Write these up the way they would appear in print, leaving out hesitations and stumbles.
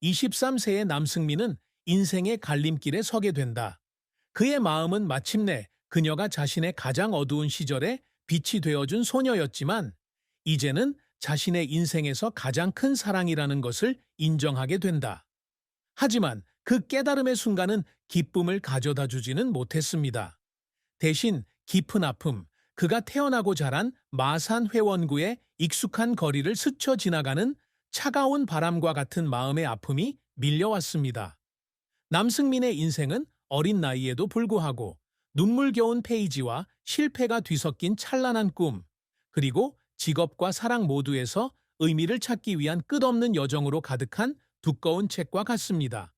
23세의 남승민은 인생의 갈림길에 서게 된다. 그의 마음은 마침내 그녀가 자신의 가장 어두운 시절에 빛이 되어준 소녀였지만 이제는 자신의 인생에서 가장 큰 사랑이라는 것을 인정하게 된다. 하지만 그 깨달음의 순간은 기쁨을 가져다 주지는 못했습니다. 대신 깊은 아픔, 그가 태어나고 자란 마산 회원구의 익숙한 거리를 스쳐 지나가는 차가운 바람과 같은 마음의 아픔이 밀려왔습니다. 남승민의 인생은 어린 나이에도 불구하고 눈물겨운 페이지와 실패가 뒤섞인 찬란한 꿈, 그리고 직업과 사랑 모두에서 의미를 찾기 위한 끝없는 여정으로 가득한 두꺼운 책과 같습니다.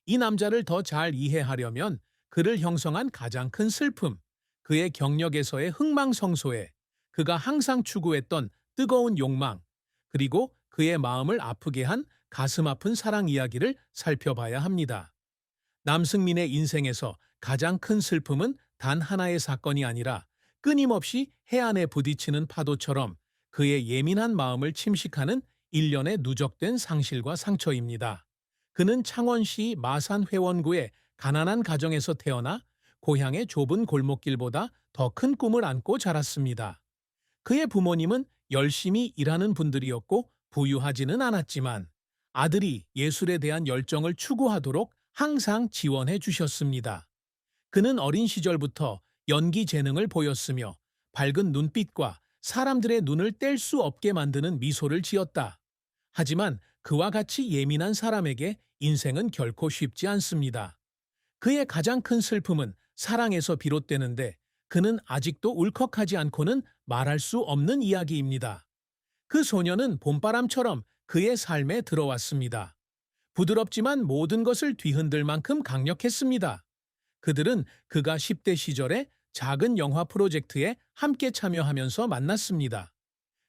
이 남자를 더 잘 이해하려면 그를 형성한 가장 큰 슬픔, 그의 경력에서의 흥망성쇠, 그가 항상 추구했던 뜨거운 욕망, 그리고 그의 마음을 아프게 한 가슴 아픈 사랑 이야기를 살펴봐야 합니다. 남승민의 인생에서 가장 큰 슬픔은 단 하나의 사건이 아니라 끊임없이 해안에 부딪히는 파도처럼 그의 예민한 마음을 침식하는 일련의 누적된 상실과 상처입니다. 그는 창원시 마산 회원구의 가난한 가정에서 태어나 고향의 좁은 골목길보다 더 큰 꿈을 안고 자랐습니다. 그의 부모님은 열심히 일하는 분들이었고 부유하지는 않았지만 아들이 예술에 대한 열정을 추구하도록 항상 지원해 주셨습니다. 그는 어린 시절부터 연기 재능을 보였으며 밝은 눈빛과 사람들의 눈을 뗄 수 없게 만드는 미소를 지었다. 하지만 그와 같이 예민한 사람에게 인생은 결코 쉽지 않습니다. 그의 가장 큰 슬픔은 사랑에서 비롯되는데 그는 아직도 울컥하지 않고는 말할 수 없는 이야기입니다. 그 소녀는 봄바람처럼 그의 삶에 들어왔습니다. 부드럽지만 모든 것을 뒤흔들 만큼 강력했습니다. 그들은 그가 10대 시절에 작은 영화 프로젝트에 함께 참여하면서 만났습니다.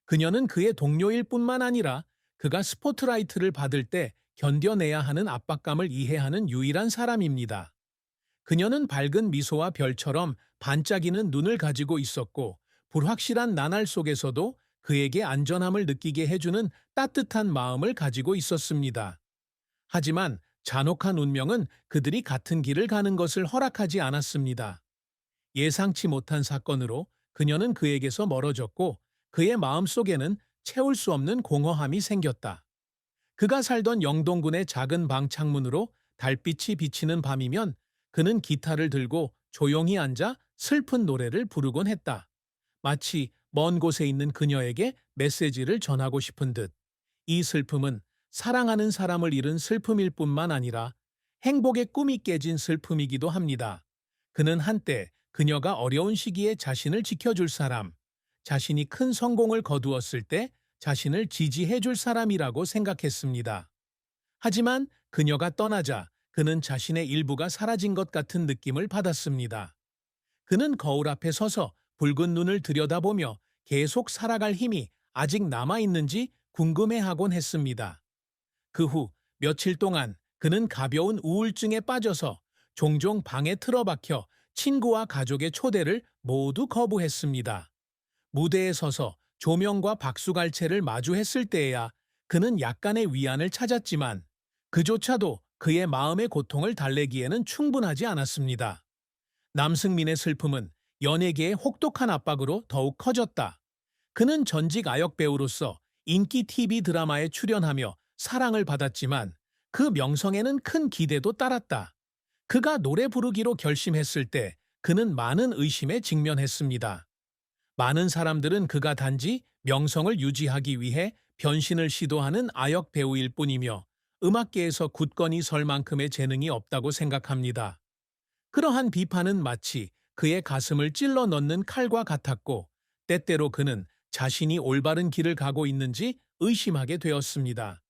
그녀는 그의 동료일 뿐만 아니라 그가 스포트라이트를 받을 때 견뎌내야 하는 압박감을 이해하는 유일한 사람입니다. 그녀는 밝은 미소와 별처럼 반짝이는 눈을 가지고 있었고 불확실한 나날 속에서도 그에게 안전함을 느끼게 해주는 따뜻한 마음을 가지고 있었습니다. 하지만 잔혹한 운명은 그들이 같은 길을 가는 것을 허락하지 않았습니다. 예상치 못한 사건으로 그녀는 그에게서 멀어졌고 그의 마음속에는 채울 수 없는 공허함이 생겼다. 그가 살던 영동군의 작은 방 창문으로 달빛이 비치는 밤이면 그는 기타를 들고 조용히 앉아 슬픈 노래를 부르곤 했다. 마치 먼 곳에 있는 그녀에게 메시지를 전하고 싶은 듯. 이 슬픔은 사랑하는 사람을 잃은 슬픔일 뿐만 아니라 행복의 꿈이 깨진 슬픔이기도 합니다. 그는 한때 그녀가 어려운 시기에 자신을 지켜줄 사람, 자신이 큰 성공을 거두었을 때 자신을 지지해 줄 사람이라고 생각했습니다. 하지만 그녀가 떠나자 그는 자신의 일부가 사라진 것 같은 느낌을 받았습니다. 그는 거울 앞에 서서 붉은 눈을 들여다보며 계속 살아갈 힘이 아직 남아있는지 궁금해하곤 했습니다. 그 후 며칠 동안 그는 가벼운 우울증에 빠져서 종종 방에 틀어박혀 친구와 가족의 초대를 모두 거부했습니다. 무대에 서서 조명과 박수갈채를 마주했을 때에야 그는 약간의 위안을 찾았지만 그조차도 그의 마음의 고통을 달래기에는 충분하지 않았습니다. 남승민의 슬픔은 연예계의 혹독한 압박으로 더욱 커졌다. 그는 전직 아역 배우로서 인기 TV 드라마에 출연하며 사랑을 받았지만 그 명성에는 큰 기대도 따랐다. 그가 노래 부르기로 결심했을 때 그는 많은 의심에 직면했습니다. 많은 사람들은 그가 단지 명성을 유지하기 위해 변신을 시도하는 아역 배우일 뿐이며 음악계에서 굳건히 설 만큼의 재능이 없다고 생각합니다. 그러한 비판은 마치 그의 가슴을 찔러 넣는 칼과 같았고 때때로 그는 자신이 올바른 길을 가고 있는지 의심하게 되었습니다.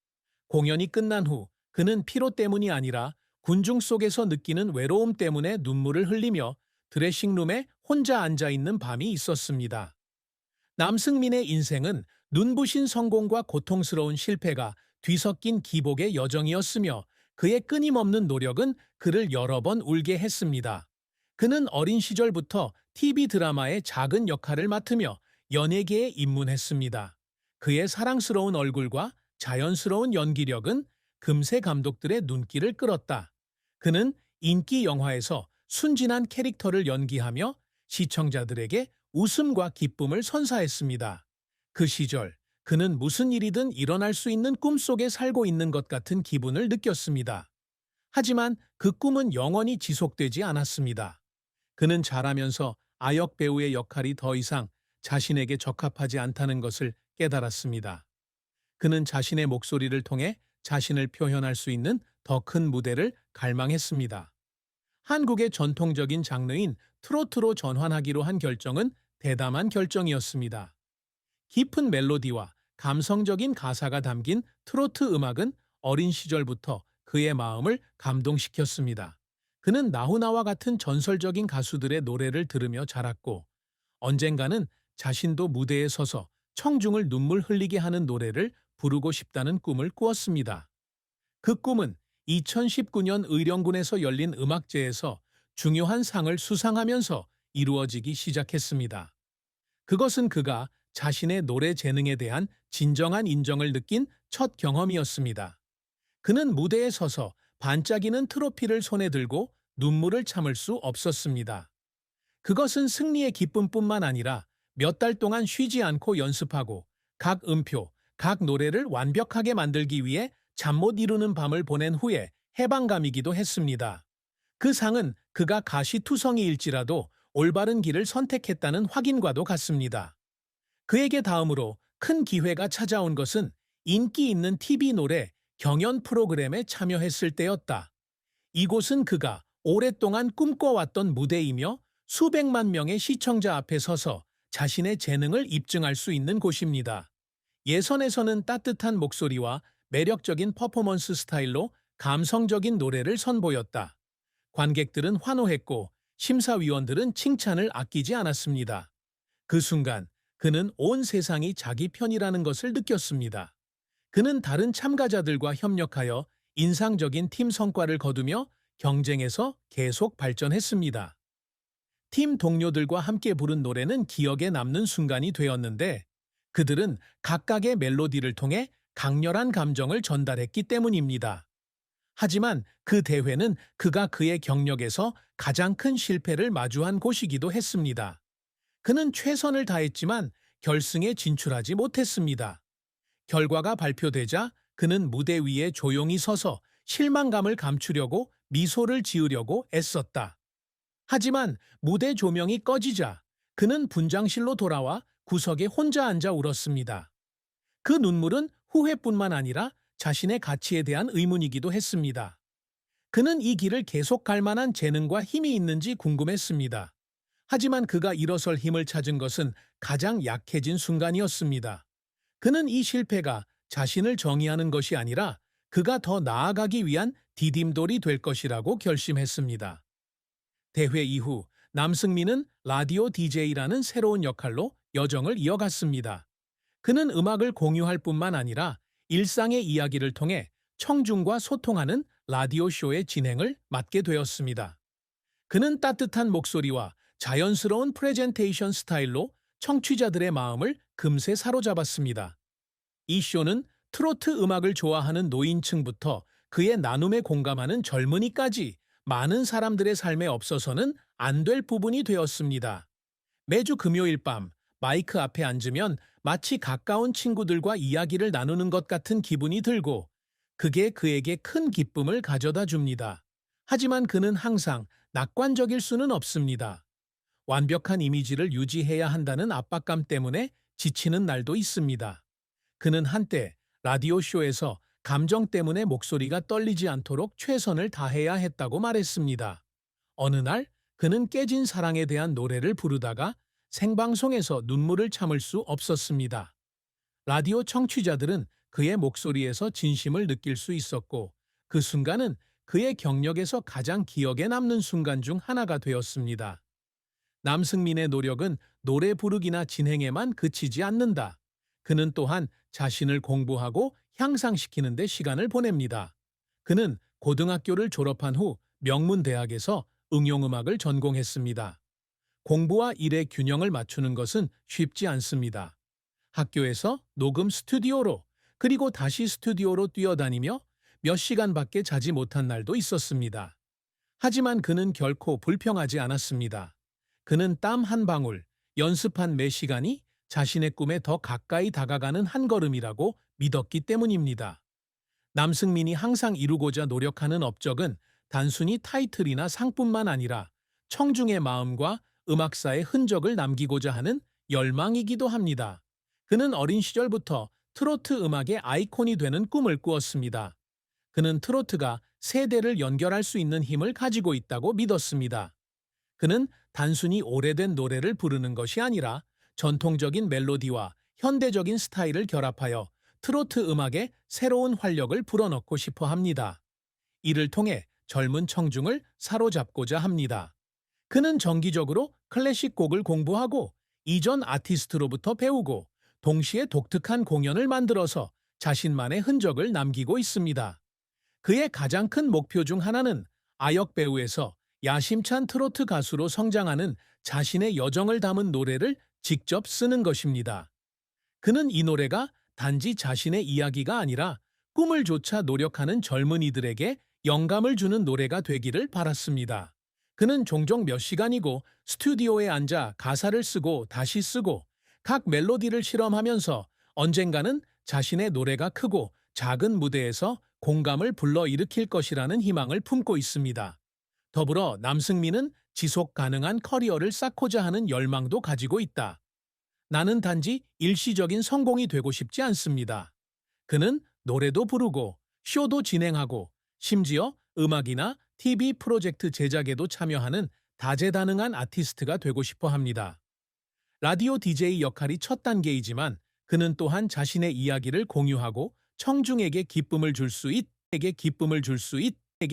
공연이 끝난 후 그는 피로 때문이 아니라 군중 속에서 느끼는 외로움 때문에 눈물을 흘리며 드레싱룸에 혼자 앉아있는 밤이 있었습니다. 남승민의 인생은 눈부신 성공과 고통스러운 실패가 뒤섞인 기복의 여정이었으며 그의 끊임없는 노력은 그를 여러 번 울게 했습니다. 그는 어린 시절부터 TV 드라마의 작은 역할을 맡으며 연예계에 입문했습니다. 그의 사랑스러운 얼굴과 자연스러운 연기력은 금세 감독들의 눈길을 끌었다. 그는 인기 영화에서 순진한 캐릭터를 연기하며 시청자들에게 웃음과 기쁨을 선사했습니다. 그 시절 그는 무슨 일이든 일어날 수 있는 꿈속에 살고 있는 것 같은 기분을 느꼈습니다. 하지만 그 꿈은 영원히 지속되지 않았습니다. 그는 자라면서 아역 배우의 역할이 더 이상 자신에게 적합하지 않다는 것을 깨달았습니다. 그는 자신의 목소리를 통해 자신을 표현할 수 있는 더 큰 무대를 갈망했습니다. 한국의 전통적인 장르인 트로트로 전환하기로 한 결정은 대담한 결정이었습니다. 깊은 멜로디와 감성적인 가사가 담긴 트로트 음악은 어린 시절부터 그의 마음을 감동시켰습니다. 그는 나훈아와 같은 전설적인 가수들의 노래를 들으며 자랐고 언젠가는 자신도 무대에 서서 청중을 눈물 흘리게 하는 노래를 부르고 싶다는 꿈을 꾸었습니다. 그 꿈은 2019년 의령군에서 열린 음악제에서 중요한 상을 수상하면서 이루어지기 시작했습니다. 그것은 그가 자신의 노래 재능에 대한 진정한 인정을 느낀 첫 경험이었습니다. 그는 무대에 서서 반짝이는 트로피를 손에 들고 눈물을 참을 수 없었습니다. 그것은 승리의 기쁨뿐만 아니라 몇 달 동안 쉬지 않고 연습하고 각 음표, 각 노래를 완벽하게 만들기 위해 잠 못 이루는 밤을 보낸 후에 해방감이기도 했습니다. 그 상은 그가 가시투성이일지라도 올바른 길을 선택했다는 확인과도 같습니다. 그에게 다음으로 큰 기회가 찾아온 것은 인기 있는 TV 노래 경연 프로그램에 참여했을 때였다. 이곳은 그가 오랫동안 꿈꿔왔던 무대이며 수백만 명의 시청자 앞에 서서 자신의 재능을 입증할 수 있는 곳입니다. 예선에서는 따뜻한 목소리와 매력적인 퍼포먼스 스타일로 감성적인 노래를 선보였다. 관객들은 환호했고 심사위원들은 칭찬을 아끼지 않았습니다. 그 순간 그는 온 세상이 자기 편이라는 것을 느꼈습니다. 그는 다른 참가자들과 협력하여 인상적인 팀 성과를 거두며 경쟁에서 계속 발전했습니다. 팀 동료들과 함께 부른 노래는 기억에 남는 순간이 되었는데 그들은 각각의 멜로디를 통해 강렬한 감정을 전달했기 때문입니다. 하지만 그 대회는 그가 그의 경력에서 가장 큰 실패를 마주한 곳이기도 했습니다. 그는 최선을 다했지만 결승에 진출하지 못했습니다. 결과가 발표되자 그는 무대 위에 조용히 서서 실망감을 감추려고 미소를 지으려고 애썼다. 하지만 무대 조명이 꺼지자 그는 분장실로 돌아와 구석에 혼자 앉아 울었습니다. 그 눈물은 후회뿐만 아니라 자신의 가치에 대한 의문이기도 했습니다. 그는 이 길을 계속 갈 만한 재능과 힘이 있는지 궁금했습니다. 하지만 그가 일어설 힘을 찾은 것은 가장 약해진 순간이었습니다. 그는 이 실패가 자신을 정의하는 것이 아니라 그가 더 나아가기 위한 디딤돌이 될 것이라고 결심했습니다. 대회 이후 남승민은 라디오 DJ라는 새로운 역할로 여정을 이어갔습니다. 그는 음악을 공유할 뿐만 아니라 일상의 이야기를 통해 청중과 소통하는 라디오쇼의 진행을 맡게 되었습니다. 그는 따뜻한 목소리와 자연스러운 프레젠테이션 스타일로 청취자들의 마음을 금세 사로잡았습니다. 이 쇼는 트로트 음악을 좋아하는 노인층부터 그의 나눔에 공감하는 젊은이까지 많은 사람들의 삶에 없어서는 안 될 부분이 되었습니다. 매주 금요일 밤 마이크 앞에 앉으면 마치 가까운 친구들과 이야기를 나누는 것 같은 기분이 들고 그게 그에게 큰 기쁨을 가져다 줍니다. 하지만 그는 항상 낙관적일 수는 없습니다. 완벽한 이미지를 유지해야 한다는 압박감 때문에 지치는 날도 있습니다. 그는 한때 라디오쇼에서 감정 때문에 목소리가 떨리지 않도록 최선을 다해야 했다고 말했습니다. 어느 날 그는 깨진 사랑에 대한 노래를 부르다가 생방송에서 눈물을 참을 수 없었습니다. 라디오 청취자들은 그의 목소리에서 진심을 느낄 수 있었고 그 순간은 그의 경력에서 가장 기억에 남는 순간 중 하나가 되었습니다. 남승민의 노력은 노래 부르기나 진행에만 그치지 않는다. 그는 또한 자신을 공부하고 향상시키는 데 시간을 보냅니다. 그는 고등학교를 졸업한 후 명문대학에서 응용음악을 전공했습니다. 공부와 일의 균형을 맞추는 것은 쉽지 않습니다. 학교에서 녹음 스튜디오로 그리고 다시 스튜디오로 뛰어다니며 몇 시간밖에 자지 못한 날도 있었습니다. 하지만 그는 결코 불평하지 않았습니다. 그는 땀 한 방울, 연습한 매 시간이 자신의 꿈에 더 가까이 다가가는 한 걸음이라고 믿었기 때문입니다. 남승민이 항상 이루고자 노력하는 업적은 단순히 타이틀이나 상뿐만 아니라 청중의 마음과 음악사의 흔적을 남기고자 하는 열망이기도 합니다. 그는 어린 시절부터 트로트 음악의 아이콘이 되는 꿈을 꾸었습니다. 그는 트로트가 세대를 연결할 수 있는 힘을 가지고 있다고 믿었습니다. 그는 단순히 오래된 노래를 부르는 것이 아니라 전통적인 멜로디와 현대적인 스타일을 결합하여 트로트 음악에 새로운 활력을 불어넣고 싶어 합니다. 이를 통해 젊은 청중을 사로잡고자 합니다. 그는 정기적으로 클래식 곡을 공부하고 이전 아티스트로부터 배우고 동시에 독특한 공연을 만들어서 자신만의 흔적을 남기고 있습니다. 그의 가장 큰 목표 중 하나는 아역 배우에서 야심찬 트로트 가수로 성장하는 자신의 여정을 담은 노래를 직접 쓰는 것입니다. 그는 이 노래가 단지 자신의 이야기가 아니라 꿈을 좇아 노력하는 젊은이들에게 영감을 주는 노래가 되기를 바랐습니다. 그는 종종 몇 시간이고 스튜디오에 앉아 가사를 쓰고 다시 쓰고 각 멜로디를 실험하면서 언젠가는 자신의 노래가 크고 작은 무대에서 공감을 불러일으킬 것이라는 희망을 품고 있습니다. 더불어 남승민은 지속 가능한 커리어를 쌓고자 하는 열망도 가지고 있다. 나는 단지 일시적인 성공이 되고 싶지 않습니다. 그는 노래도 부르고 쇼도 진행하고 심지어 음악이나 TV 프로젝트 제작에도 참여하는 다재다능한 아티스트가 되고 싶어 합니다. 라디오 DJ 역할이 첫 단계이지만 그는 또한 자신의 이야기를 공유하고 청중에게 기쁨을 줄 수 있,